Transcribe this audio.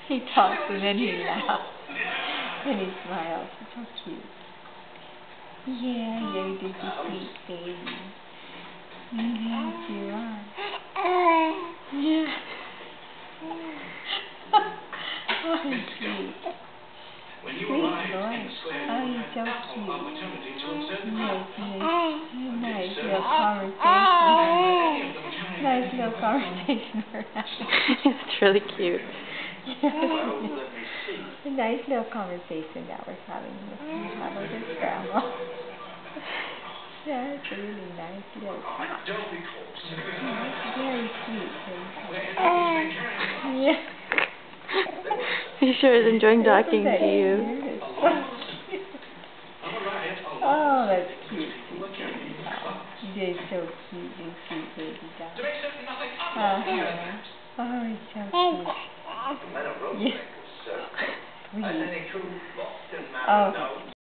He talks and then he laughs. And he smiles. It's so cute. Yeah, you're just a sweet baby. Yes, you are. Yeah. Oh, he's sweet. Sweet boy. Oh, you're so cute. Nice little conversation. Nice little conversation we're having. It's really cute. A nice little conversation that we're having with his grandma. Yeah, it's a really nice little talk. It's very sweet. Yeah. He sure is enjoying talking to you. Oh, that's cute. You're so cute, you sweet baby dog. Oh, he's so cute. Yeah. Sweet. Oh.